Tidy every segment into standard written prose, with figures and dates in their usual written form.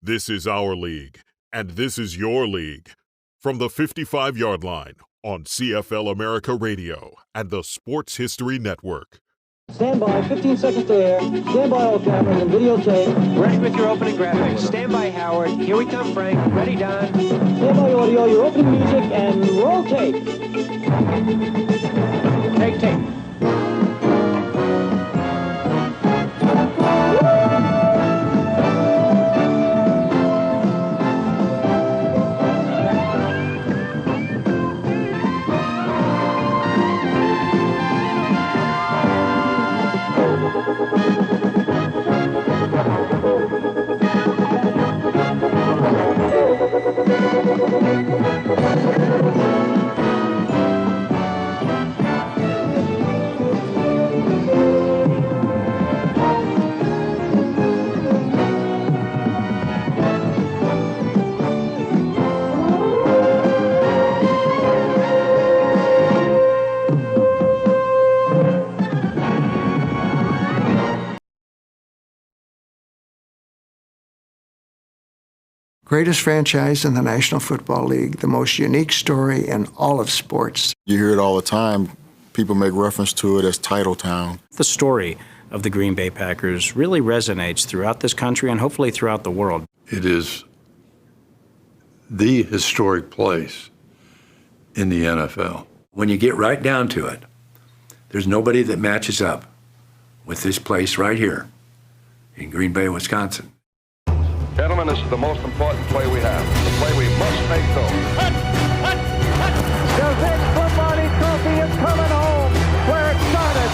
This is our league, and this is your league. From the 55-yard line on CFL America Radio and the Sports History Network. Stand by, 15 seconds to air. Stand by, all cameras and videotape. Ready with your opening graphics. Stand by, Howard. Here we come, Frank. Ready, Don. Stand by, audio, your opening music, and roll tape. Take tape. Greatest franchise in the National Football League, the most unique story in all of sports. You hear it all the time. People make reference to it as Titletown. The story of the Green Bay Packers really resonates throughout this country and hopefully throughout the world. It is the historic place in the NFL. When you get right down to it, there's nobody that matches up with this place right here in Green Bay, Wisconsin. Gentlemen, this is the most important play we have. The play we must make, though. The Vince Lombardi Trophy is coming home where it started.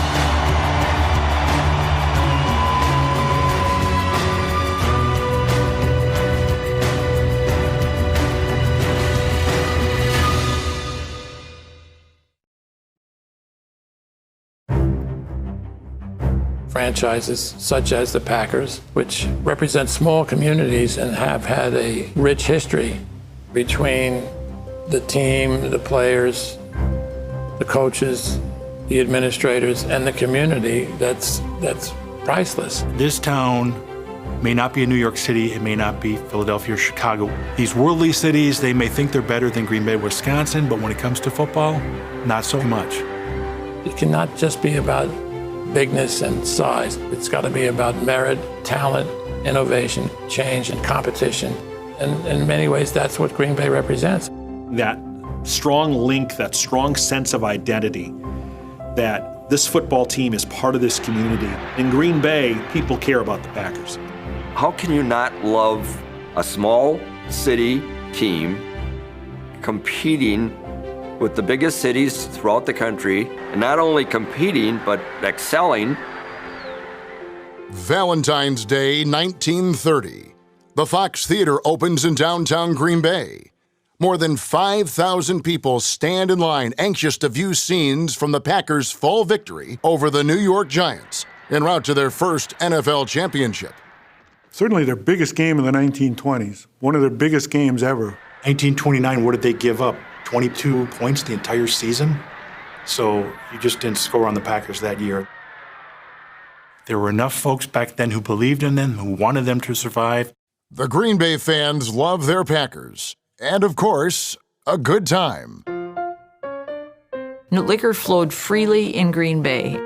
Franchises such as the Packers, which represent small communities and have had a rich history between the team, the players, the coaches, the administrators, and the community, that's priceless. This town may not be in New York City, it may not be Philadelphia or Chicago. These worldly cities, they may think they're better than Green Bay, Wisconsin, but when it comes to football, not so much. It cannot just be about bigness and size. It's got to be about merit, talent, innovation, change, and competition. And in many ways, that's what Green Bay represents. That strong link, that strong sense of identity, that this football team is part of this community. In Green Bay, people care about the Packers. How can you not love a small city team competing with the biggest cities throughout the country, and not only competing, but excelling? Valentine's Day, 1930. The Fox Theater opens in downtown Green Bay. More than 5,000 people stand in line, anxious to view scenes from the Packers' fall victory over the New York Giants, en route to their first NFL championship. Certainly their biggest game in the 1920s, one of their biggest games ever. 1929, what did they give up? 22 points the entire season? So you just didn't score on the Packers that year. There were enough folks back then who believed in them, who wanted them to survive. The Green Bay fans love their Packers. And, of course, a good time. Liquor flowed freely in Green Bay.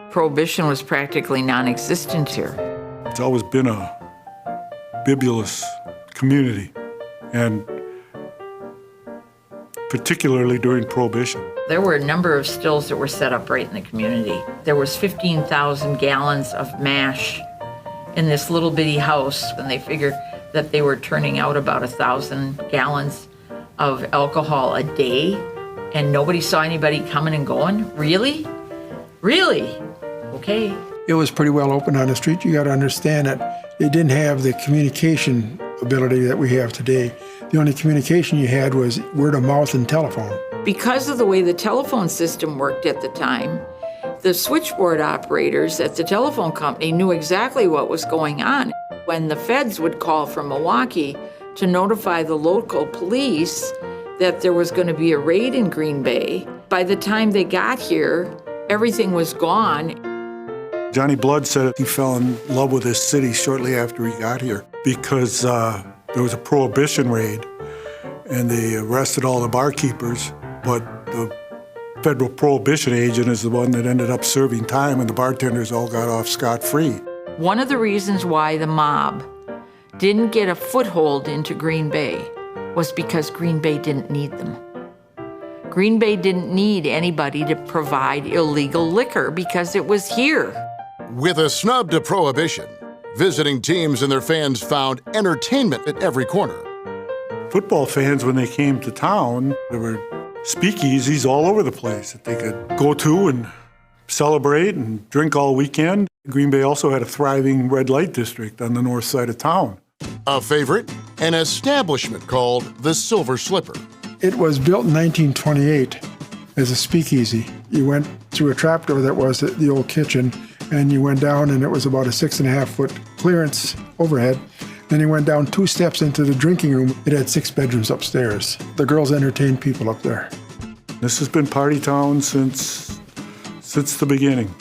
Prohibition was practically non-existent here. It's always been a bibulous community, and particularly during Prohibition. There were a number of stills that were set up right in the community. There was 15,000 gallons of mash in this little bitty house, and they figured that they were turning out about 1,000 gallons of alcohol a day, and nobody saw anybody coming and going. Really? Really? Okay. It was pretty well open on the street. You got to understand that they didn't have the communication ability that we have today. The only communication you had was word of mouth and telephone. Because of the way the telephone system worked at the time, the switchboard operators at the telephone company knew exactly what was going on. When the feds would call from Milwaukee to notify the local police that there was going to be a raid in Green Bay, by the time they got here, everything was gone. Johnny Blood said he fell in love with this city shortly after he got here because there was a prohibition raid, and they arrested all the barkeepers, but the federal prohibition agent is the one that ended up serving time, and the bartenders all got off scot-free. One of the reasons why the mob didn't get a foothold into Green Bay was because Green Bay didn't need them. Green Bay didn't need anybody to provide illegal liquor because it was here. With a snub to prohibition, visiting teams and their fans found entertainment at every corner. Football fans, when they came to town, there were speakeasies all over the place that they could go to and celebrate and drink all weekend. Green Bay also had a thriving red light district on the north side of town. A favorite, an establishment called the Silver Slipper. It was built in 1928 as a speakeasy. You went through a trapdoor that was the old kitchen, and you went down, and it was about a 6.5-foot clearance overhead. Then you went down 2 steps into the drinking room. It had 6 bedrooms upstairs. The girls entertained people up there. This has been party town since the beginning.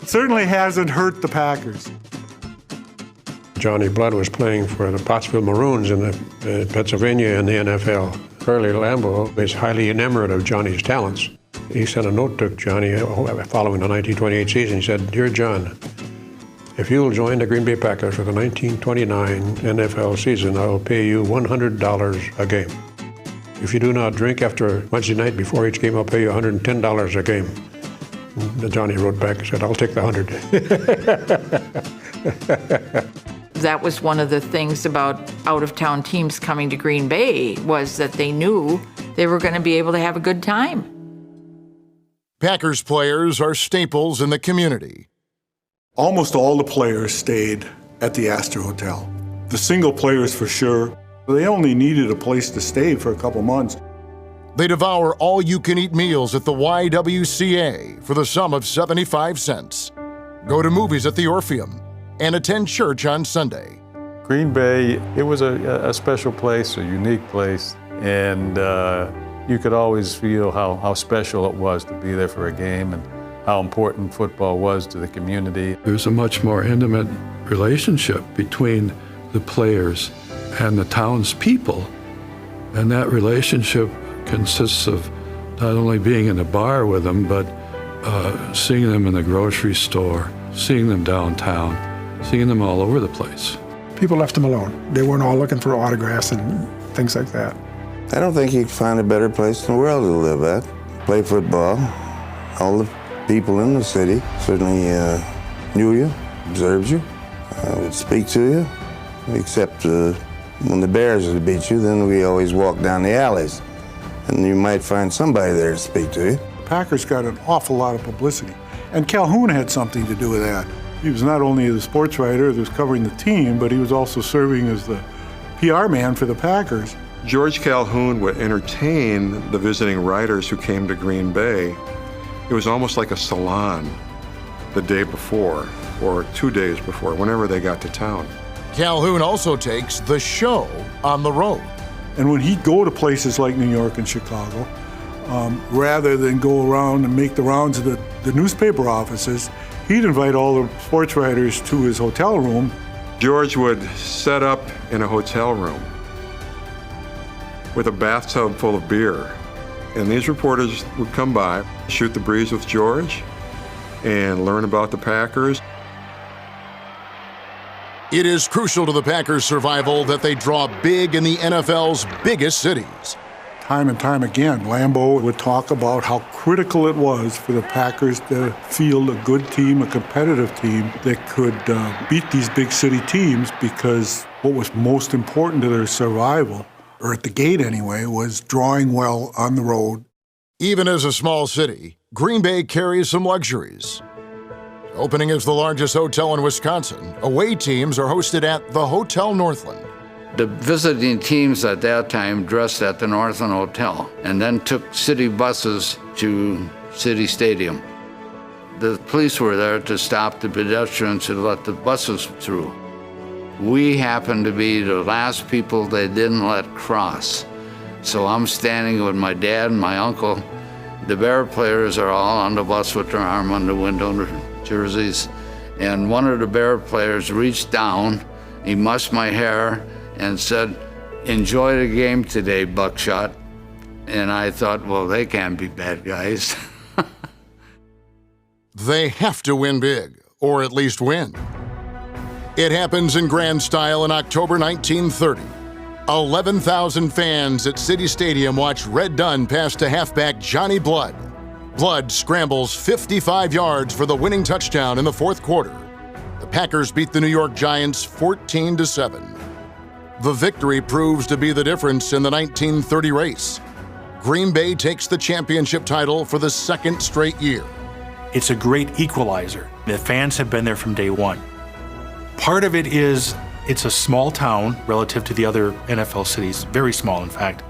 It certainly hasn't hurt the Packers. Johnny Blood was playing for the Pottsville Maroons in Pennsylvania in the NFL. Curly Lambeau is highly enamored of Johnny's talents. He sent a note to Johnny following the 1928 season. He said, "Dear John, if you'll join the Green Bay Packers for the 1929 NFL season, I will pay you $100 a game. If you do not drink after Wednesday night before each game, I'll pay you $110 a game." And Johnny wrote back and said, "I'll take the 100. That was one of the things about out-of-town teams coming to Green Bay, was that they knew they were going to be able to have a good time. Packers players are staples in the community. Almost all the players stayed at the Astor Hotel. The single players for sure. They only needed a place to stay for a couple months. They devour all-you-can-eat meals at the YWCA for the sum of 75 cents. Go to movies at the Orpheum and attend church on Sunday. Green Bay, it was a special place, a unique place, and you could always feel how special it was to be there for a game and how important football was to the community. There's a much more intimate relationship between the players and the townspeople, and that relationship consists of not only being in a bar with them, but seeing them in the grocery store, seeing them downtown, seeing them all over the place. People left them alone. They weren't all looking for autographs and things like that. I don't think you could find a better place in the world to live at. Play football. All the people in the city certainly knew you, observed you, would speak to you, except when the Bears would beat you, then we always walked down the alleys, and you might find somebody there to speak to you. Packers got an awful lot of publicity, and Calhoun had something to do with that. He was not only the sports writer that was covering the team, but he was also serving as the PR man for the Packers. George Calhoun would entertain the visiting writers who came to Green Bay. It was almost like a salon the day before or 2 days before, whenever they got to town. Calhoun also takes the show on the road. And when he'd go to places like New York and Chicago, rather than go around and make the rounds of the newspaper offices, he'd invite all the sports writers to his hotel room. George would set up in a hotel room with a bathtub full of beer. And these reporters would come by, shoot the breeze with George, and learn about the Packers. It is crucial to the Packers' survival that they draw big in the NFL's biggest cities. Time and time again, Lambeau would talk about how critical it was for the Packers to field a good team, a competitive team that could beat these big city teams, because what was most important to their survival, or at the gate anyway, was drawing well on the road. Even as a small city, Green Bay carries some luxuries. Opening as the largest hotel in Wisconsin, away teams are hosted at the Hotel Northland. The visiting teams at that time dressed at the Northland Hotel and then took city buses to City Stadium. The police were there to stop the pedestrians and let the buses through. We happened to be the last people they didn't let cross. So I'm standing with my dad and my uncle. The Bear players are all on the bus with their arm on the window jerseys. And one of the Bear players reached down, he mussed my hair and said, enjoy the game today, Buckshot. And I thought, well, they can't be bad guys. They have to win big, or at least win. It happens in grand style in October 1930. 11,000 fans at City Stadium watch Red Dunn pass to halfback Johnny Blood. Blood scrambles 55 yards for the winning touchdown in the fourth quarter. The Packers beat the New York Giants 14-7. The victory proves to be the difference in the 1930 race. Green Bay takes the championship title for the second straight year. It's a great equalizer. The fans have been there from day one. Part of it is it's a small town relative to the other NFL cities, very small, in fact.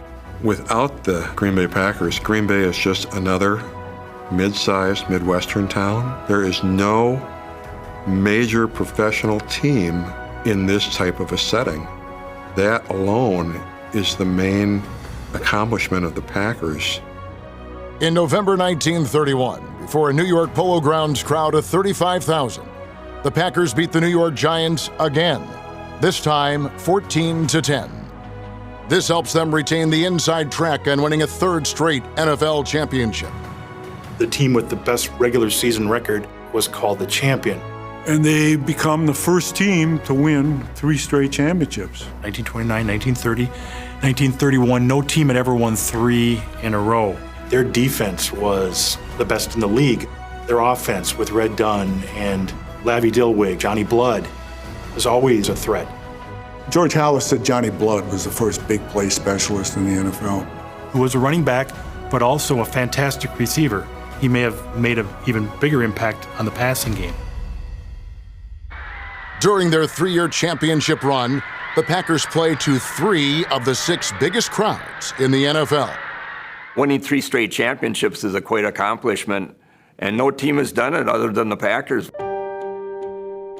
Without the Green Bay Packers, Green Bay is just another mid-sized Midwestern town. There is no major professional team in this type of a setting. That alone is the main accomplishment of the Packers. In November 1931, before a New York Polo Grounds crowd of 35,000, the Packers beat the New York Giants again, this time 14-10. This helps them retain the inside track on winning a third straight NFL championship. The team with the best regular season record was called the champion. And they become the first team to win 3 straight championships. 1929, 1930, 1931, no team had ever won 3 in a row. Their defense was the best in the league. Their offense with Red Dunn and Lavi Dilwig, Johnny Blood, was always a threat. George Halas said Johnny Blood was the first big play specialist in the NFL. Who was a running back, but also a fantastic receiver. He may have made an even bigger impact on the passing game. During their 3-year championship run, the Packers play to 3 of the 6 biggest crowds in the NFL. Winning 3 straight championships is a quite accomplishment, and no team has done it other than the Packers.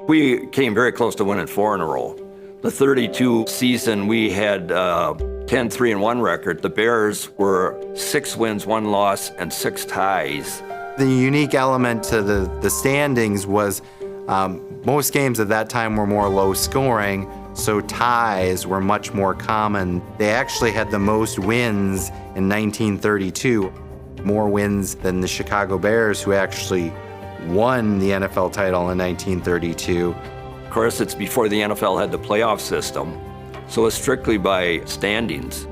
We came very close to winning 4 in a row. The 32 season, we had 10-3-1 record. The Bears were 6 wins, 1 loss, and 6 ties. The unique element to the standings was most games at that time were more low scoring, so ties were much more common. They actually had the most wins in 1932, more wins than the Chicago Bears, who actually won the NFL title in 1932. Of course, it's before the NFL had the playoff system, so it's strictly by standings.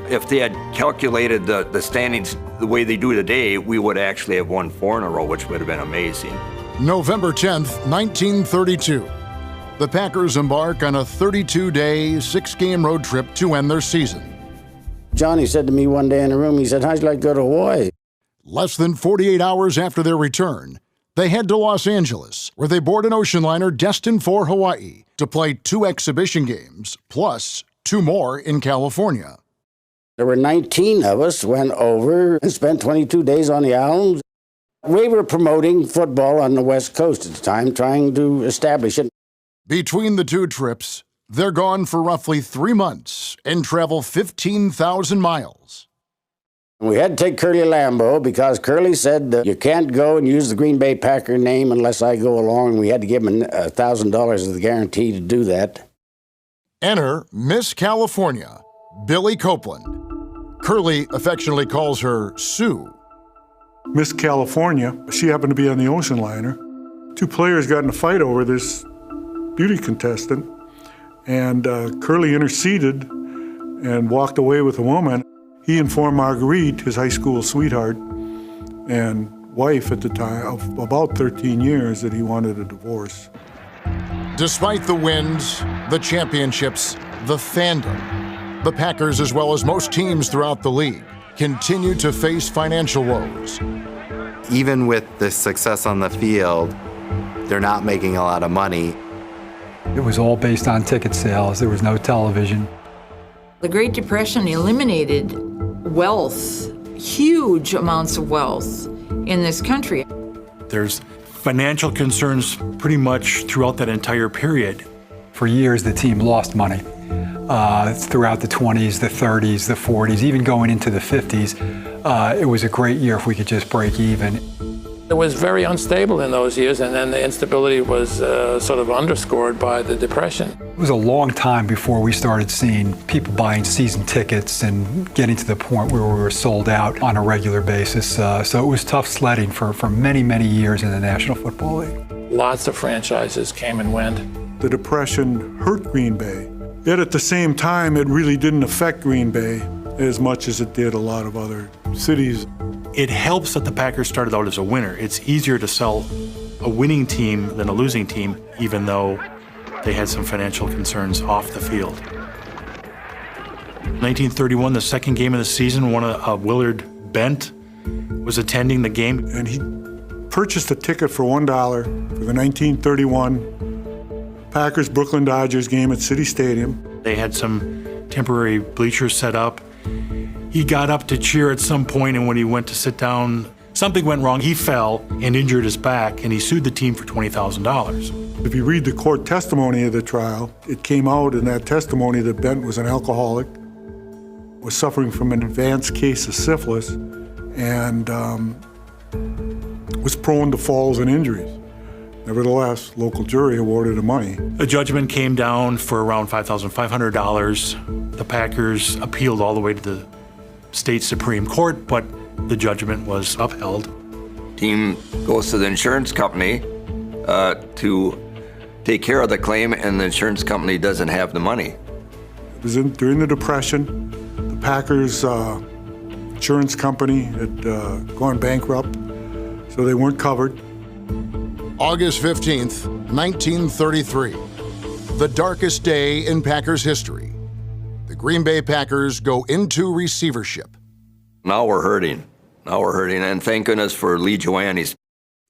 If they had calculated the standings the way they do today, we would actually have won 4 in a row, which would have been amazing. November 10th, 1932. The Packers embark on a 32-day, 6-game road trip to end their season. Johnny said to me one day in the room, he said, "How'd you like to go to Hawaii?" Less than 48 hours after their return, they head to Los Angeles, where they board an ocean liner destined for Hawaii to play 2 exhibition games, plus 2 more in California. There were 19 of us, went over and spent 22 days on the island. We were promoting football on the West Coast at the time, trying to establish it. Between the 2 trips, they're gone for roughly 3 months and travel 15,000 miles. We had to take Curly Lambeau because Curly said that you can't go and use the Green Bay Packer name unless I go along. We had to give him $1,000 as the guarantee to do that. Enter Miss California, Billy Copeland. Curly affectionately calls her Sue. Miss California, she happened to be on the ocean liner. 2 players got in a fight over this beauty contestant, and Curly interceded and walked away with a woman. He informed Marguerite, his high school sweetheart and wife at the time of about 13 years, that he wanted a divorce. Despite the wins, the championships, the fandom, the Packers, as well as most teams throughout the league, continue to face financial woes. Even with the success on the field, they're not making a lot of money. It was all based on ticket sales. There was no television. The Great Depression eliminated wealth, huge amounts of wealth in this country. There's financial concerns pretty much throughout that entire period. For years, the team lost money. Throughout the 20s, the 30s, the 40s, even going into the 50s, it was a great year if we could just break even. It was very unstable in those years, and then the instability was sort of underscored by the Depression. It was a long time before we started seeing people buying season tickets and getting to the point where we were sold out on a regular basis. So it was tough sledding for many, many years in the National Football League. Lots of franchises came and went. The Depression hurt Green Bay. Yet at the same time, it really didn't affect Green Bay as much as it did a lot of other cities. It helps that the Packers started out as a winner. It's easier to sell a winning team than a losing team, even though they had some financial concerns off the field. 1931, the second game of the season, Willard Bent was attending the game. And he purchased a ticket for $1 for the 1931 Packers-Brooklyn Dodgers game at City Stadium. They had some temporary bleachers set up. He got up to cheer at some point, and when he went to sit down, something went wrong. He fell and injured his back, and he sued the team for $20,000. If you read the court testimony of the trial, it came out in that testimony that Bent was an alcoholic, was suffering from an advanced case of syphilis, and was prone to falls and injuries. Nevertheless, local jury awarded him money. A judgment came down for around $5,500. The Packers appealed all the way to the state Supreme Court, but the judgment was upheld. Team goes to the insurance company to take care of the claim, and the insurance company doesn't have the money. It was during the Depression. The Packers insurance company had gone bankrupt, so they weren't covered. August 15th, 1933, the darkest day in Packers history. The Green Bay Packers go into receivership. Now we're hurting, and thank goodness for Lee Joannis.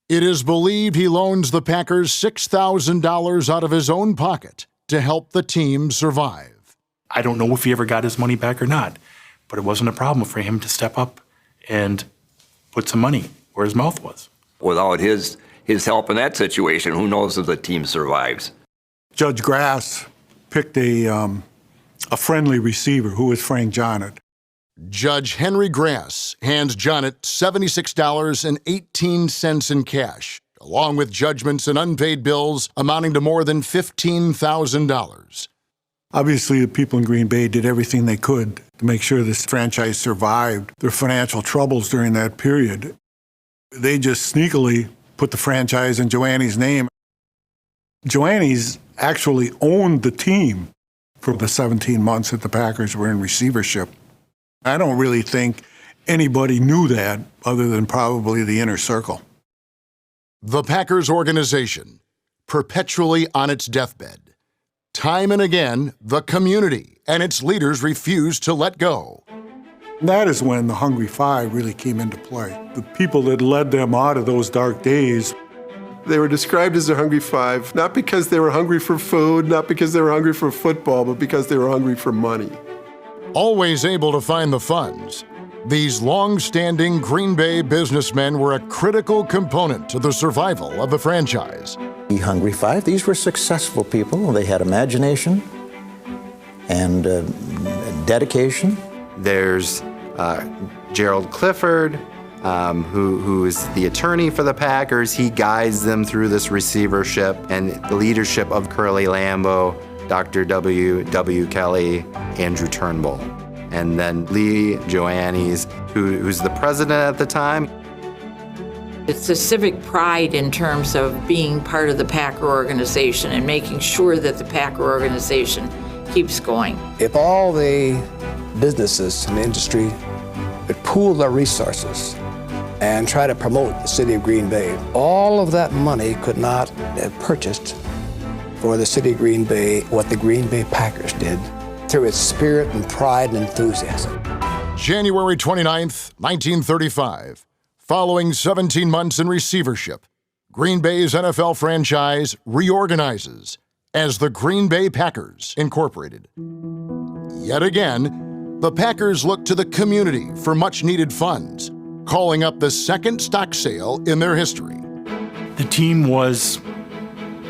It is believed he loans the Packers $6,000 out of his own pocket to help the team survive. I don't know if he ever got his money back or not, but it wasn't a problem for him to step up and put some money where his mouth was. Without his help in that situation, who knows if the team survives? Judge Grass picked a friendly receiver, who was Frank Johnnet. Judge Henry Grass hands Johnnet $76.18 in cash, along with judgments and unpaid bills amounting to more than $15,000. Obviously, the people in Green Bay did everything they could to make sure this franchise survived their financial troubles during that period. They just sneakily put the franchise in Joannis' name. Joannis actually owned the team for the 17 months that the Packers were in receivership. I don't really think anybody knew that other than probably the inner circle. The Packers organization, perpetually on its deathbed. Time and again, the community and its leaders refused to let go. That is when the Hungry Five really came into play. The people that led them out of those dark days. They were described as the Hungry Five, not because they were hungry for food, not because they were hungry for football, but because they were hungry for money. Always able to find the funds, these long-standing Green Bay businessmen were a critical component to the survival of the franchise. The Hungry Five, these were successful people. They had imagination and dedication. There's Gerald Clifford, who is the attorney for the Packers. He guides them through this receivership, and the leadership of Curly Lambeau, Dr. W. Kelly, Andrew Turnbull, and then Lee Joannis, who's the president at the time. It's a civic pride in terms of being part of the Packer organization and making sure that the Packer organization keeps going. If all the businesses in the industry would pool their resources and try to promote the city of Green Bay, all of that money could not have purchased for the city of Green Bay what the Green Bay Packers did through its spirit and pride and enthusiasm. January 29th, 1935. Following 17 months in receivership, Green Bay's NFL franchise reorganizes as the Green Bay Packers Incorporated. Yet again, the Packers look to the community for much-needed funds, calling up the second stock sale in their history. The team was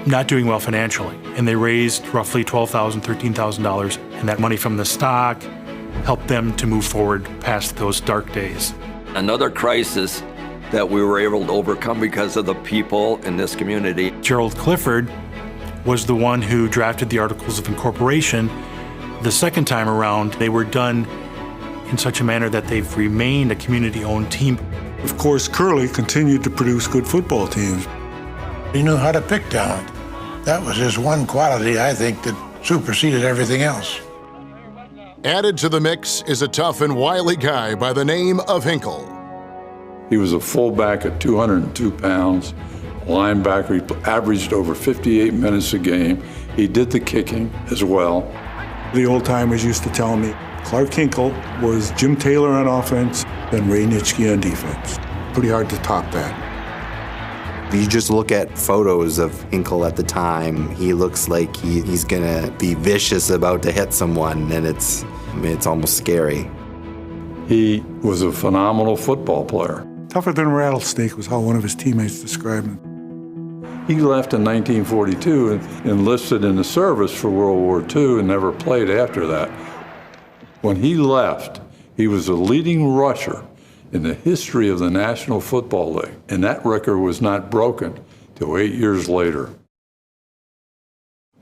not doing well financially, and they raised roughly $12,000, $13,000, and that money from the stock helped them to move forward past those dark days. Another crisis that we were able to overcome because of the people in this community. Gerald Clifford was the one who drafted the Articles of Incorporation. The second time around, they were done in such a manner that they've remained a community-owned team. Of course, Curly continued to produce good football teams. He knew how to pick talent. That was his one quality, I think, that superseded everything else. Added to the mix is a tough and wily guy by the name of Hinkle. He was a fullback at 202 pounds, linebacker. He averaged over 58 minutes a game. He did the kicking as well. The old-timers used to tell me Clark Hinkle was Jim Taylor on offense, then Ray Nitschke on defense. Pretty hard to top that. You just look at photos of Hinkle at the time, he looks like he's gonna be vicious about to hit someone, and it's almost scary. He was a phenomenal football player. Tougher than a rattlesnake was how one of his teammates described him. He left in 1942 and enlisted in the service for World War II and never played after that. When he left, he was a leading rusher in the history of the National Football League, and that record was not broken till 8 years later.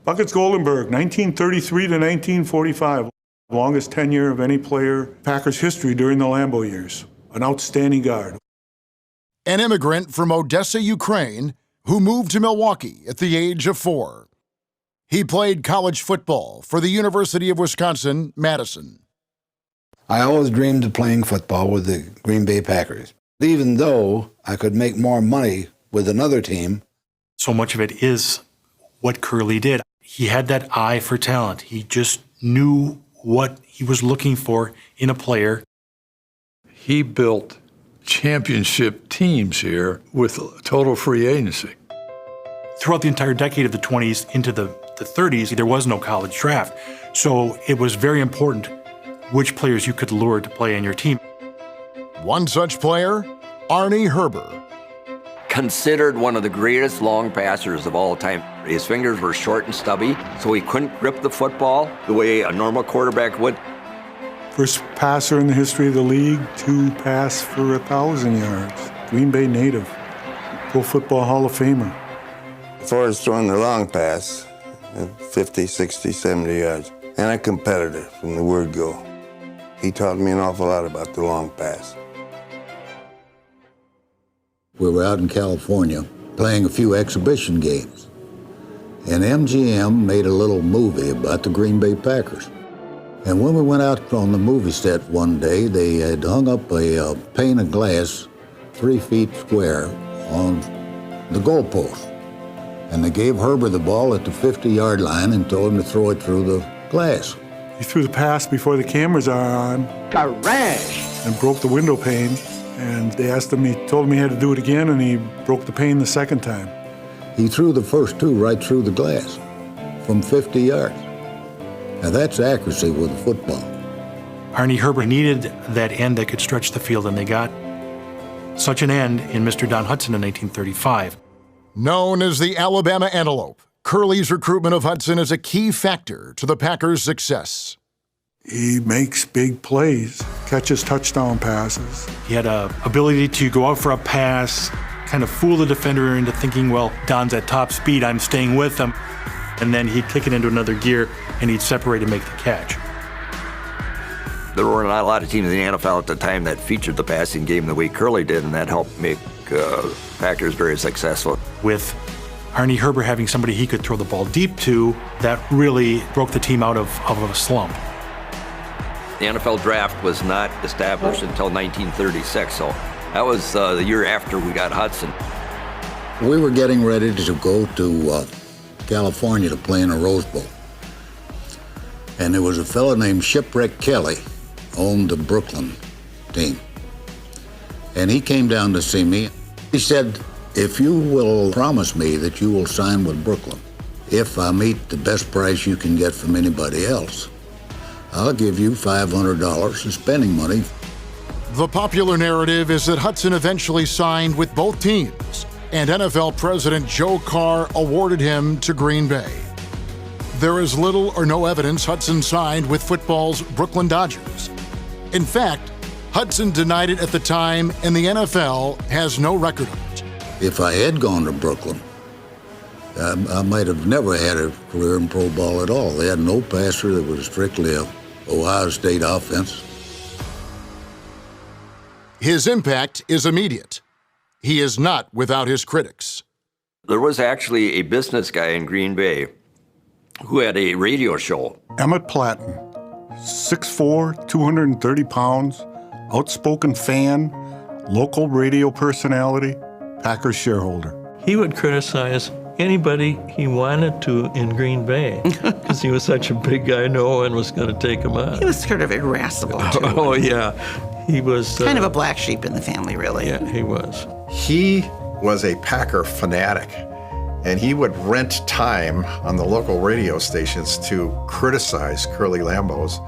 Buckets Goldenberg, 1933 to 1945, longest tenure of any player in Packers history during the Lambeau years. An outstanding guard. An immigrant from Odessa, Ukraine, who moved to Milwaukee at the age of 4. He played college football for the University of Wisconsin-Madison. I always dreamed of playing football with the Green Bay Packers. Even though I could make more money with another team. So much of it is what Curly did. He had that eye for talent. He just knew what he was looking for in a player. He built championship teams here with total free agency. Throughout the entire decade of the 20s into the 30s, there was no college draft. So it was very important which players you could lure to play on your team. One such player, Arnie Herber. Considered one of the greatest long passers of all time. His fingers were short and stubby, so he couldn't grip the football the way a normal quarterback would. First passer in the history of the league to pass for 1,000 yards. Green Bay native. Pro Football Hall of Famer. As far as throwing the long pass, 50, 60, 70 yards. And a competitor from the word go. He taught me an awful lot about the long pass. We were out in California playing a few exhibition games. And MGM made a little movie about the Green Bay Packers. And when we went out on the movie set one day, they had hung up a pane of glass 3 feet square on the goalpost. And they gave Herber the ball at the 50-yard line and told him to throw it through the glass. He threw the pass before the cameras are on. Garage! And broke the window pane. And they asked him, he told him he had to do it again, and he broke the pane the second time. He threw the first 2 right through the glass from 50 yards. Now that's accuracy with a football. Arnie Herber needed that end that could stretch the field, and they got such an end in Mr. Don Hudson in 1935. Known as the Alabama Antelope, Curly's recruitment of Hudson is a key factor to the Packers' success. He makes big plays, catches touchdown passes. He had an ability to go out for a pass, kind of fool the defender into thinking, well, Don's at top speed, I'm staying with him. And then he'd kick it into another gear, and he'd separate and make the catch. There were not a lot of teams in the NFL at the time that featured the passing game the way Curly did, and that helped make Packers very successful. With Arnie Herber having somebody he could throw the ball deep to, that really broke the team out of a slump. The NFL draft was not established until 1936, so that was the year after we got Hudson. We were getting ready to go to California to play in a Rose Bowl. And there was a fellow named Shipwreck Kelly, owned the Brooklyn team. And he came down to see me. He said, if you will promise me that you will sign with Brooklyn, if I meet the best price you can get from anybody else, I'll give you $500 in spending money. The popular narrative is that Hudson eventually signed with both teams, and NFL President Joe Carr awarded him to Green Bay. There is little or no evidence Hudson signed with football's Brooklyn Dodgers. In fact, Hudson denied it at the time, and the NFL has no record of it. If I had gone to Brooklyn, I might have never had a career in pro ball at all. They had no passer. That was strictly a Ohio State offense. His impact is immediate. He is not without his critics. There was actually a business guy in Green Bay who had a radio show. Emmett Platten, 6'4", 230 pounds, outspoken fan, local radio personality, Packers shareholder. He would criticize anybody he wanted to in Green Bay because he was such a big guy, no one was going to take him on. He was sort of irascible, too. Oh, yeah. He was... kind of a black sheep in the family, really. Yeah, he was. He was a Packer fanatic, and he would rent time on the local radio stations to criticize Curly Lambeau's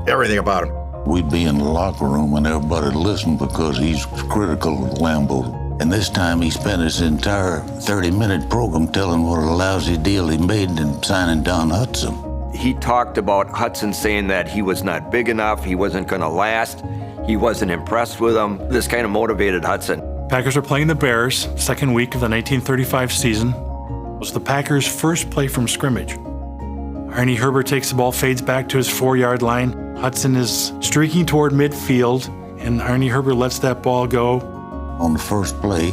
everything about him. We'd be in the locker room and everybody listened because he's critical of Lambeau. And this time he spent his entire 30-minute program telling what a lousy deal he made in signing Don Hudson. He talked about Hudson saying that he was not big enough, he wasn't going to last, he wasn't impressed with him. This kind of motivated Hudson. Packers are playing the Bears, second week of the 1935 season. It was the Packers' first play from scrimmage. Arnie Herbert takes the ball, fades back to his 4-yard line. Hudson is streaking toward midfield, and Arnie Herbert lets that ball go. On the first play,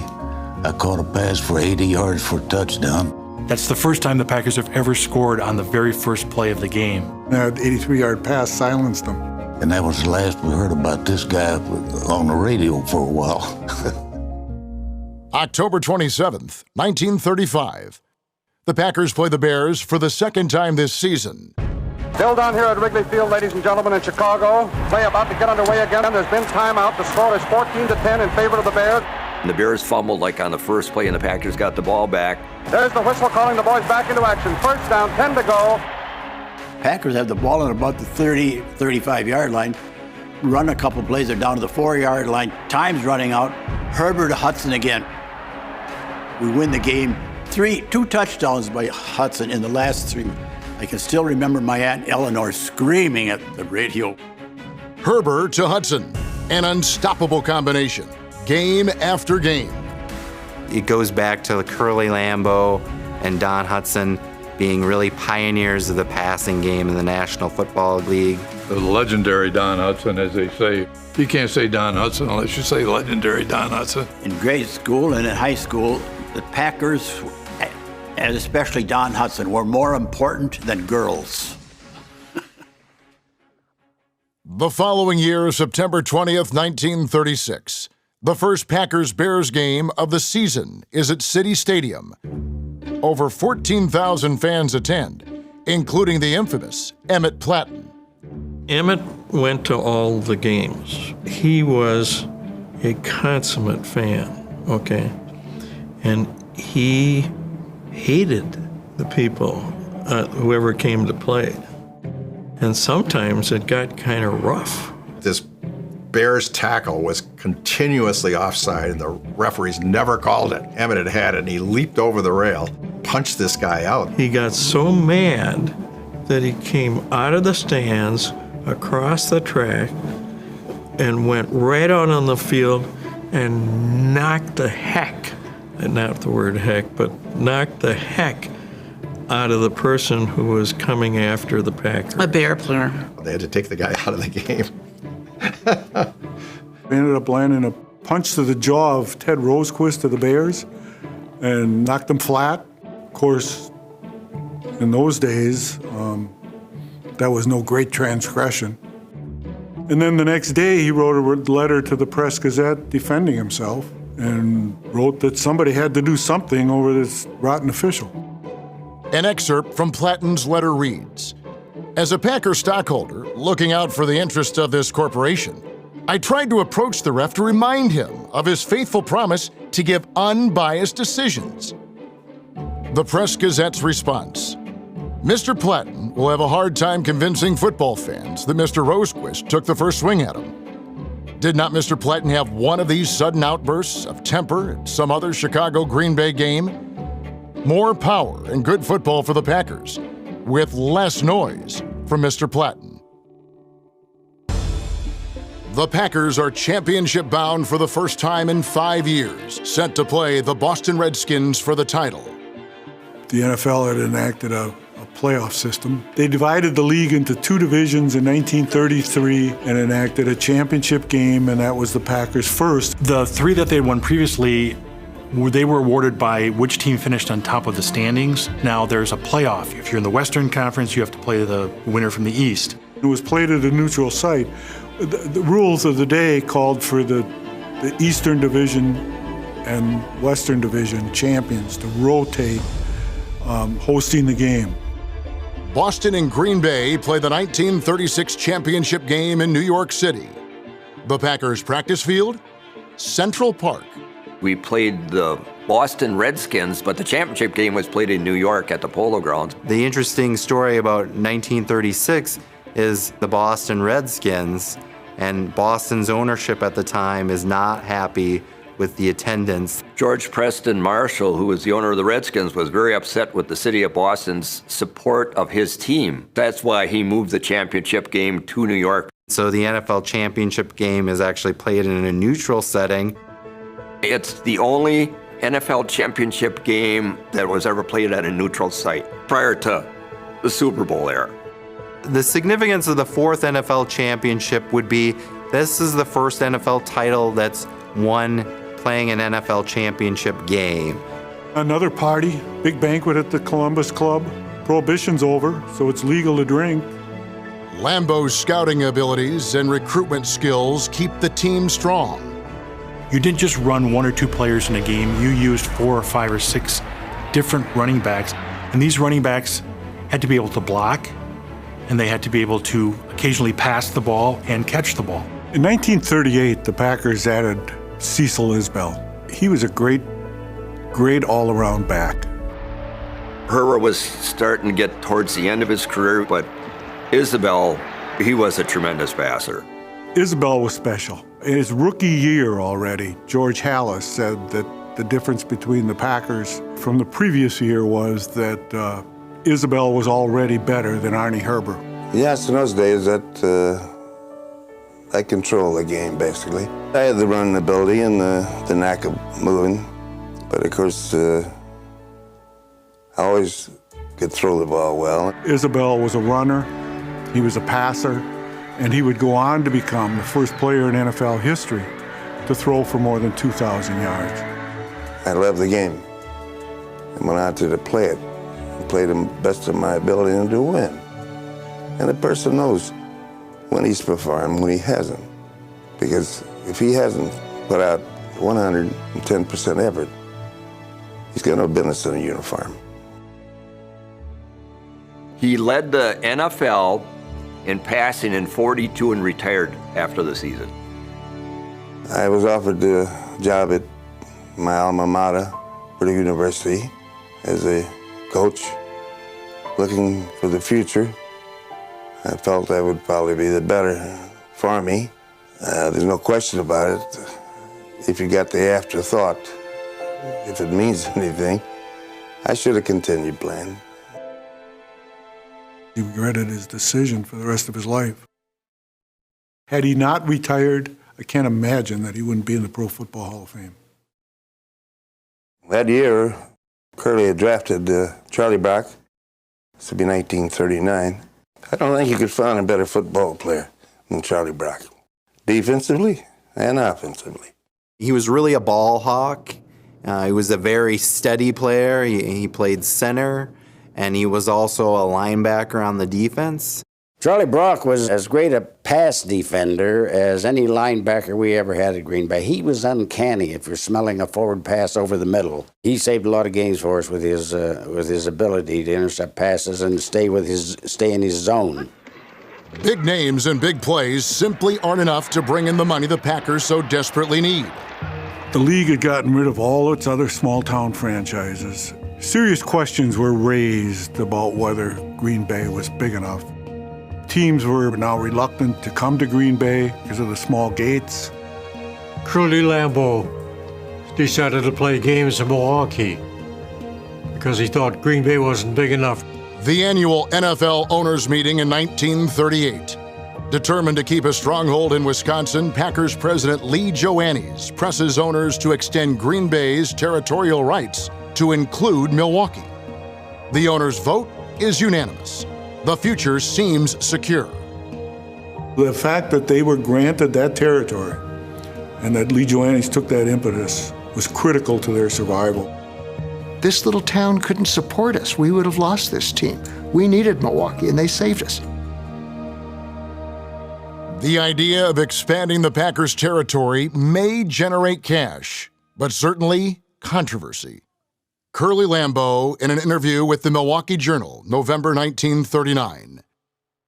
I caught a pass for 80 yards for a touchdown. That's the first time the Packers have ever scored on the very first play of the game. That 83-yard pass silenced them. And that was the last we heard about this guy on the radio for a while. October 27th, 1935. The Packers play the Bears for the second time this season. Still down here at Wrigley Field, ladies and gentlemen, in Chicago. Play about to get underway again. There's been timeout. The score is 14-10 in favor of the Bears. And the Bears fumbled like on the first play, and the Packers got the ball back. There's the whistle calling the boys back into action. First down, 10 to go. Packers have the ball at about the 30, 35-yard line. Run a couple plays, they're down to the 4-yard line. Time's running out. Herbert to Hudson again. We win the game. 2 touchdowns by Hudson in the last 3. I can still remember my Aunt Eleanor screaming at the radio. Herbert to Hudson, an unstoppable combination, game after game. It goes back to Curly Lambeau and Don Hudson being really pioneers of the passing game in the National Football League. The legendary Don Hudson, as they say. You can't say Don Hudson unless you say legendary Don Hudson. In grade school and in high school, the Packers, and especially Don Hudson, were more important than girls. The following year, September 20th, 1936, the first Packers-Bears game of the season is at City Stadium. Over 14,000 fans attend, including the infamous Emmett Platten. Emmett went to all the games. He was a consummate fan, okay? And he hated the people, whoever came to play. And sometimes it got kind of rough. This Bears tackle was continuously offside, and the referees never called it. Emmett had it, and he leaped over the rail, punched this guy out. He got so mad that he came out of the stands, across the track, and went right out on the field and knocked the heck, not the word heck, but knocked the heck out of the person who was coming after the Packers. A bear player. They had to take the guy out of the game. We ended up landing a punch to the jaw of Ted Rosequist of the Bears and knocked him flat. Of course, in those days, that was no great transgression. And then the next day, he wrote a letter to the Press-Gazette defending himself and wrote that somebody had to do something over this rotten official. An excerpt from Platten's letter reads, "As a Packer stockholder looking out for the interest of this corporation, I tried to approach the ref to remind him of his faithful promise to give unbiased decisions." The Press-Gazette's response: Mr. Platten will have a hard time convincing football fans that Mr. Rosequist took the first swing at him. Did not Mr. Platten have one of these sudden outbursts of temper at some other Chicago-Green Bay game? More power and good football for the Packers, with less noise from Mr. Platten. The Packers are championship bound for the first time in 5 years, set to play the Boston Redskins for the title. the NFL had enacted a playoff system. They divided the league into two divisions in 1933 and enacted a championship game, and that was the Packers' first. The three that they won previously, they were awarded by which team finished on top of the standings. Now there's a playoff. If you're in the Western Conference, you have to play the winner from the East. It was played at a neutral site. The rules of the day called for the Eastern Division and Western Division champions to rotate hosting the game. Boston and Green Bay play the 1936 championship game in New York City. The Packers' practice field? Central Park. We played the Boston Redskins, but the championship game was played in New York at the Polo Grounds. The interesting story about 1936 is the Boston Redskins, and Boston's ownership at the time is not happy with the attendance. George Preston Marshall, who was the owner of the Redskins, was very upset with the city of Boston's support of his team. That's why he moved the championship game to New York. So the NFL championship game is actually played in a neutral setting. It's the only NFL championship game that was ever played at a neutral site prior to the Super Bowl era. The significance of the fourth NFL championship would be this is the first NFL title that's won playing an NFL championship game. Another party, big banquet at the Columbus Club. Prohibition's over, so it's legal to drink. Lambeau's scouting abilities and recruitment skills keep the team strong. You didn't just run one or two players in a game, you used 4 or 5 or 6 different running backs. And these running backs had to be able to block, and they had to be able to occasionally pass the ball and catch the ball. In 1938, the Packers added Cecil Isbell. He was a great all-around back. Herbert was starting to get towards the end of his career, but Isbell, he was a tremendous passer. Isbell was special. In his rookie year already, George Halas said that the difference between the Packers from the previous year was that Isbell was already better than Arnie Herbert. Yes, in those days that I controlled the game, basically. I had the running ability and the knack of moving, but of course, I always could throw the ball well. Isbell was a runner, he was a passer, and he would go on to become the first player in NFL history to throw for more than 2,000 yards. I loved the game and went out there to play it, and play the best of my ability and to win. And a person knows when he's performed, when he hasn't. Because if he hasn't put out 110% effort, he's got no business in a uniform. He led the NFL in passing in 42 and retired after the season. I was offered a job at my alma mater, Purdue University, as a coach, looking for the future. I felt that would probably be the better for me. There's no question about it. If you got the afterthought, if it means anything, I should have continued playing. He regretted his decision for the rest of his life. Had he not retired, I can't imagine that he wouldn't be in the Pro Football Hall of Fame. That year, Curly had drafted Charlie Brock. This would be 1939. I don't think you could find a better football player than Charlie Brock, defensively and offensively. He was really a ball hawk. He was a very steady player. He played center, and he was also a linebacker on the defense. Charlie Brock was as great a pass defender as any linebacker we ever had at Green Bay. He was uncanny if you're smelling a forward pass over the middle. He saved a lot of games for us with his ability to intercept passes and stay in his zone. Big names and big plays simply aren't enough to bring in the money the Packers so desperately need. The league had gotten rid of all its other small-town franchises. Serious questions were raised about whether Green Bay was big enough. Teams were now reluctant to come to Green Bay because of the small gates. Curly Lambeau decided to play games in Milwaukee because he thought Green Bay wasn't big enough. The annual NFL owners meeting in 1938. Determined to keep a stronghold in Wisconsin, Packers president Lee Joannes presses owners to extend Green Bay's territorial rights to include Milwaukee. The owner's vote is unanimous. The future seems secure. The fact that they were granted that territory and that Lee Joannis took that impetus was critical to their survival. This little town couldn't support us. We would have lost this team. We needed Milwaukee, and they saved us. The idea of expanding the Packers' territory may generate cash, but certainly controversy. Curly Lambeau in an interview with the Milwaukee Journal, November 1939.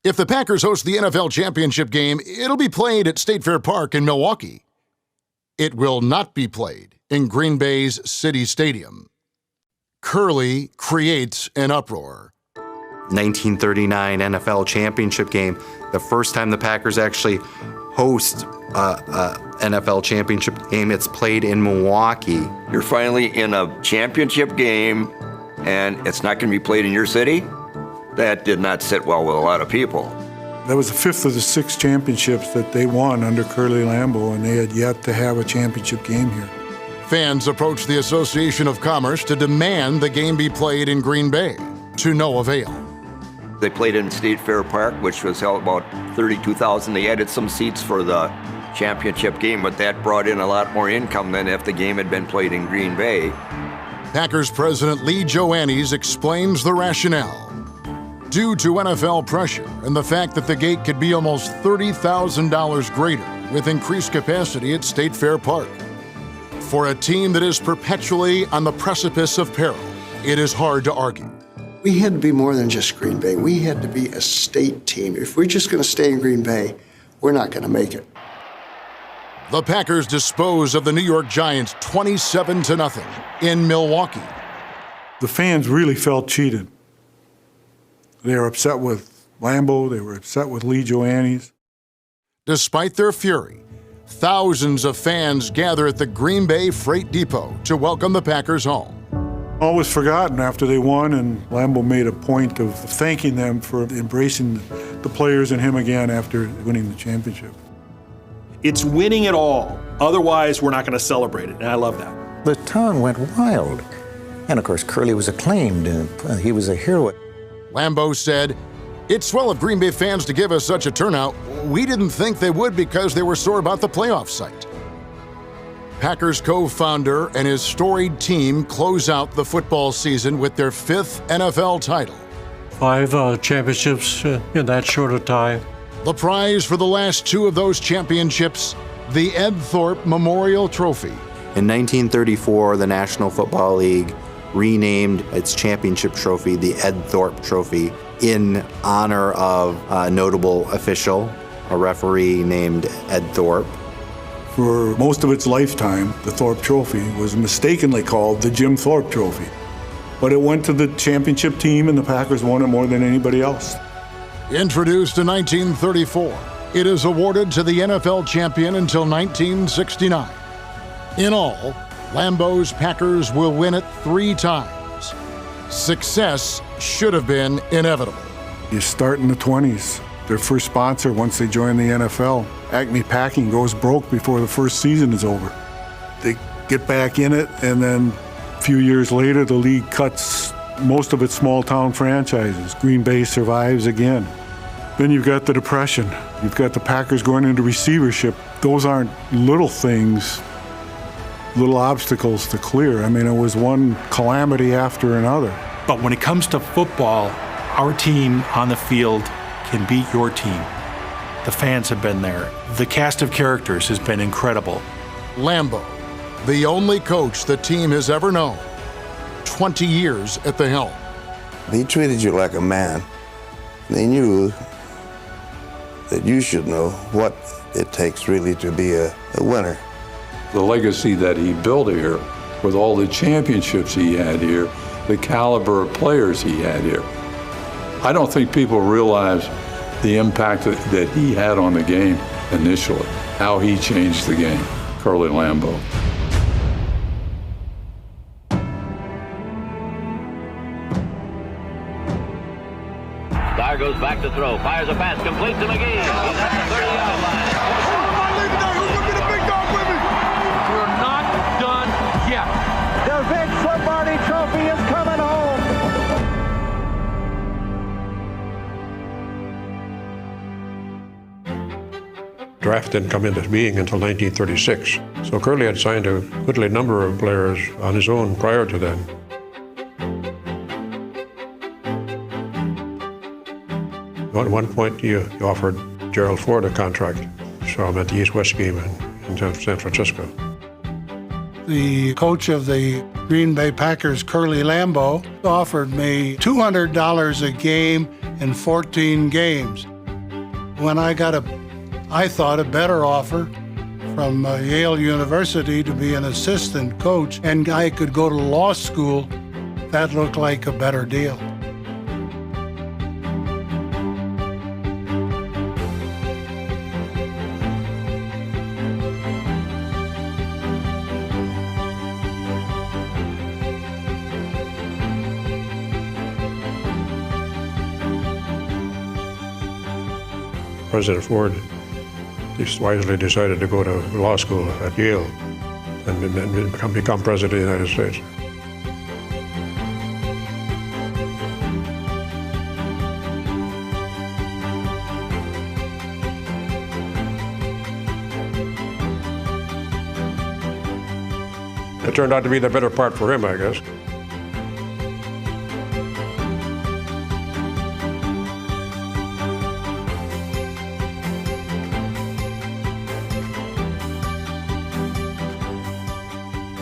If the Packers host the NFL championship game, it'll be played at State Fair Park in Milwaukee. It will not be played in Green Bay's City Stadium. Curly creates an uproar. 1939 NFL championship game, the first time the Packers actually host a NFL championship game. It's played in Milwaukee. You're finally in a championship game, and it's not going to be played in your city? That did not sit well with a lot of people. That was the fifth of the six championships that they won under Curly Lambeau, and they had yet to have a championship game here. Fans approached the Association of Commerce to demand the game be played in Green Bay, to no avail. They played in State Fair Park, which was held about 32,000. They added some seats for the championship game, but that brought in a lot more income than if the game had been played in Green Bay. Packers president Lee Joannis explains the rationale. Due to NFL pressure and the fact that the gate could be almost $30,000 greater with increased capacity at State Fair Park. For a team that is perpetually on the precipice of peril, it is hard to argue. We had to be more than just Green Bay. We had to be a state team. If we're just going to stay in Green Bay, we're not going to make it. The Packers dispose of the New York Giants 27-0 in Milwaukee. The fans really felt cheated. They were upset with Lambeau. They were upset with Lee Joannis. Despite their fury, thousands of fans gather at the Green Bay Freight Depot to welcome the Packers home. All was forgotten after they won, and Lambeau made a point of thanking them for embracing the players and him again after winning the championship. It's winning it all. Otherwise, we're not going to celebrate it, and I love that. The town went wild. And of course, Curly was acclaimed, and he was a hero. Lambeau said, "It's swell of Green Bay fans to give us such a turnout. We didn't think they would because they were sore about the playoff site." Packers co-founder and his storied team close out the football season with their 5th NFL title. 5 championships in that short a time. The prize for the last 2 of those championships, the Ed Thorpe Memorial Trophy. In 1934, the National Football League renamed its championship trophy the Ed Thorpe Trophy in honor of a notable official, a referee named Ed Thorpe. For most of its lifetime, the Thorpe Trophy was mistakenly called the Jim Thorpe Trophy. But it went to the championship team, and the Packers won it more than anybody else. Introduced in 1934, it is awarded to the NFL champion until 1969. In all, Lambeau's Packers will win it 3 times. Success should have been inevitable. You start in the 20s. Their first sponsor, once they join the NFL, Acme Packing, goes broke before the first season is over. They get back in it, and then a few years later, the league cuts most of its small-town franchises. Green Bay survives again. Then you've got the Depression. You've got the Packers going into receivership. Those aren't little things, little obstacles to clear. I mean, it was one calamity after another. But when it comes to football, our team on the field can beat your team. The fans have been there. The cast of characters has been incredible. Lambeau, the only coach the team has ever known, 20 years at the helm. He treated you like a man. They knew that you should know what it takes really to be a winner. The legacy that he built here, with all the championships he had here, the caliber of players he had here. I don't think people realize the impact that he had on the game initially, how he changed the game, Curly Lambeau. Starr goes back to throw, fires a pass, complete to McGee. He's at the 30-yard line. We're not done yet. The Vince Lombardi Trophy is coming home. draft didn't come into being until 1936. So Curly had signed a goodly number of players on his own prior to then. At one point, he offered Gerald Ford a contract. Saw him at the East-West game in San Francisco. The coach of the Green Bay Packers, Curly Lambeau, offered me $200 a game in 14 games. When I got I thought, a better offer from Yale University to be an assistant coach, and I could go to law school, that looked like a better deal. President Ford wisely decided to go to law school at Yale and then become president of the United States. It turned out to be the better part for him, I guess.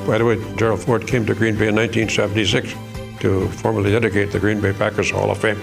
By the way, Gerald Ford came to Green Bay in 1976 to formally dedicate the Green Bay Packers Hall of Fame.